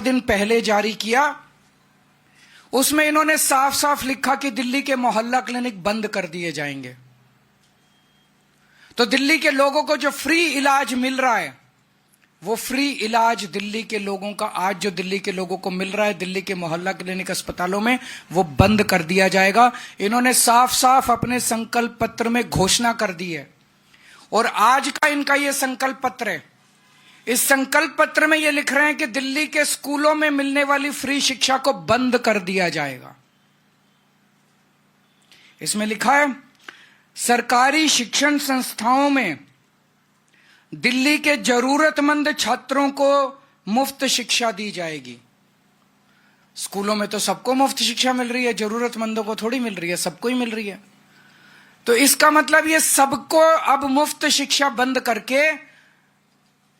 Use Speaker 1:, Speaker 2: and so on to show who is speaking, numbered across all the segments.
Speaker 1: दिन पहले जारी किया, उसमें इन्होंने साफ साफ लिखा कि दिल्ली के मोहल्ला क्लिनिक बंद कर दिए जाएंगे। तो दिल्ली के लोगों को जो फ्री इलाज मिल रहा है, वो फ्री इलाज दिल्ली के लोगों का, आज जो दिल्ली के लोगों को मिल रहा है दिल्ली के मोहल्ला क्लिनिक अस्पतालों में, वो बंद कर दिया जाएगा। इन्होंने साफ साफ अपने संकल्प पत्र में घोषणा कर दी है। और आज का इनका ये संकल्प पत्र है। इस संकल्प पत्र में ये लिख रहे हैं कि दिल्ली के स्कूलों में मिलने वाली फ्री शिक्षा को बंद कर दिया जाएगा। इसमें लिखा है, सरकारी शिक्षण संस्थाओं में दिल्ली के जरूरतमंद छात्रों को मुफ्त शिक्षा दी जाएगी। स्कूलों में तो सबको मुफ्त शिक्षा मिल रही है, जरूरतमंदों को थोड़ी मिल रही है, सबको ही मिल रही है। तो इसका मतलब ये सबको अब मुफ्त शिक्षा बंद करके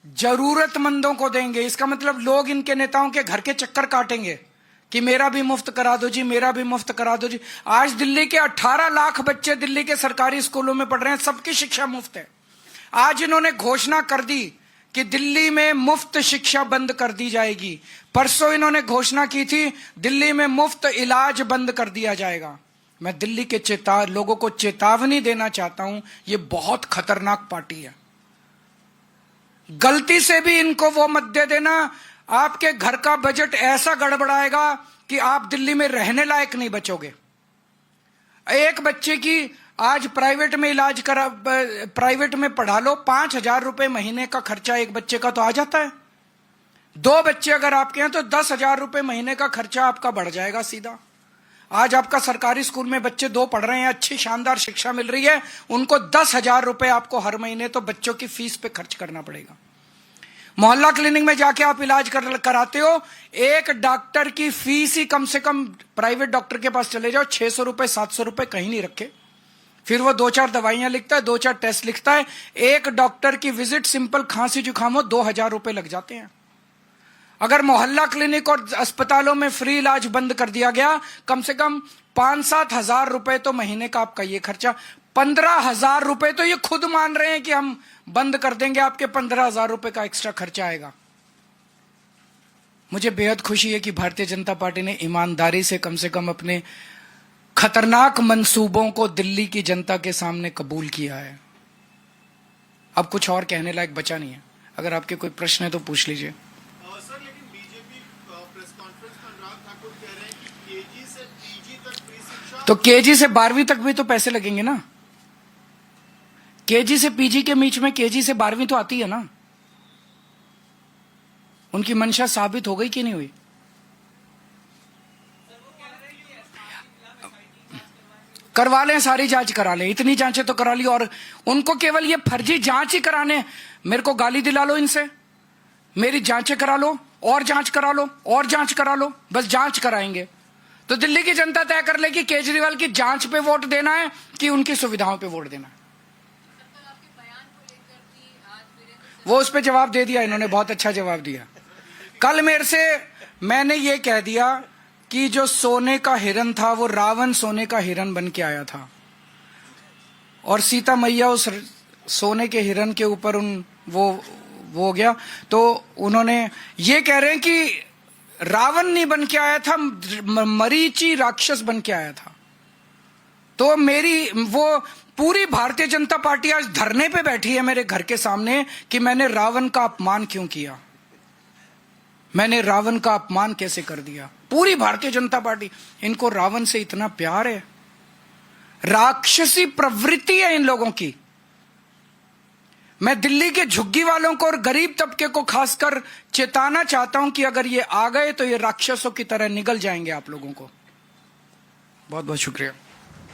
Speaker 1: जरूरतमंदों को देंगे। इसका मतलब लोग इनके नेताओं के घर के चक्कर काटेंगे कि मेरा भी मुफ्त करा दो जी, मेरा भी मुफ्त करा दो जी। आज दिल्ली के 18 लाख बच्चे दिल्ली के सरकारी स्कूलों में पढ़ रहे हैं, सबकी शिक्षा मुफ्त है। आज इन्होंने घोषणा कर दी कि दिल्ली में मुफ्त शिक्षा बंद कर दी जाएगी। परसों इन्होंने घोषणा की थी दिल्ली में मुफ्त इलाज बंद कर दिया जाएगा। मैं दिल्ली के लोगों को चेतावनी देना चाहता हूं, ये बहुत खतरनाक पार्टी है। गलती से भी इनको वो मत दे देना, आपके घर का बजट ऐसा गड़बड़ाएगा कि आप दिल्ली में रहने लायक नहीं बचोगे। एक बच्चे की आज प्राइवेट में इलाज करा, प्राइवेट में पढ़ा लो, 5,000 रुपए महीने का खर्चा एक बच्चे का तो आ जाता है। 2 बच्चे अगर आपके हैं तो 10,000 रुपए महीने का खर्चा आपका बढ़ जाएगा सीधा। आज आपका सरकारी स्कूल में बच्चे 2 पढ़ रहे हैं, अच्छी शानदार शिक्षा मिल रही है, उनको 10,000 रुपए आपको हर महीने तो बच्चों की फीस पे खर्च करना पड़ेगा। मोहल्ला क्लिनिक में जाके आप इलाज कराते हो, एक डॉक्टर की फीस ही कम से कम, प्राइवेट डॉक्टर के पास चले जाओ, 600 रुपए 700 रुपए कहीं नहीं रखे। फिर वो 2-4 दवाइयां लिखता है, 2-4 टेस्ट लिखता है। एक डॉक्टर की विजिट सिंपल खांसी जुकाम हो 2,000 रुपए लग जाते हैं। अगर मोहल्ला क्लिनिक और अस्पतालों में फ्री इलाज बंद कर दिया गया, कम से कम 5-7 हजार रुपए तो महीने का आपका ये खर्चा, 15,000 रुपए तो ये खुद मान रहे हैं कि हम बंद कर देंगे, आपके 15,000 रुपए का एक्स्ट्रा खर्चा आएगा। मुझे बेहद खुशी है कि भारतीय जनता पार्टी ने ईमानदारी से कम अपने खतरनाक मंसूबों को दिल्ली की जनता के सामने कबूल किया है। अब कुछ और कहने लायक बचा नहीं है। अगर आपके कोई प्रश्न है तो पूछ लीजिए। तो केजी से 12वीं तक भी तो पैसे लगेंगे ना। केजी से पीजी के बीच में केजी से 12वीं तो आती है ना। उनकी मंशा साबित हो गई कि नहीं हुई? करवा लें, सारी जांच करा लें, इतनी जांचें तो करा ली। और उनको केवल ये फर्जी जांच ही कराने, मेरे को गाली दिला लो इनसे, मेरी जांचें करा लो, और जांच करा लो, और जांच करा लो, बस जांच कराएंगे। तो दिल्ली की जनता तय कर ले कि केजरीवाल की जांच पे वोट देना है कि उनकी सुविधाओं पे वोट देना है। वो उस पर जवाब दे दिया इन्होंने, बहुत अच्छा जवाब दिया। कल मेरे से मैंने ये कह दिया कि जो सोने का हिरन था वो रावण सोने का हिरन बन के आया था, और सीता मैया उस सोने के हिरन के ऊपर वो हो गया। तो उन्होंने ये कह रहे हैं कि रावण नहीं बन के आया था, मरीची राक्षस बन के आया था। तो मेरी वो पूरी भारतीय जनता पार्टी आज धरने पे बैठी है मेरे घर के सामने कि मैंने रावण का अपमान क्यों किया, मैंने रावण का अपमान कैसे कर दिया। पूरी भारतीय जनता पार्टी, इनको रावण से इतना प्यार है, राक्षसी प्रवृत्ति है इन लोगों की। मैं दिल्ली के झुग्गी वालों को और गरीब तबके को खासकर चेताना चाहता हूं कि अगर ये आ गए तो ये राक्षसों की तरह निगल जाएंगे आप लोगों को। बहुत बहुत शुक्रिया।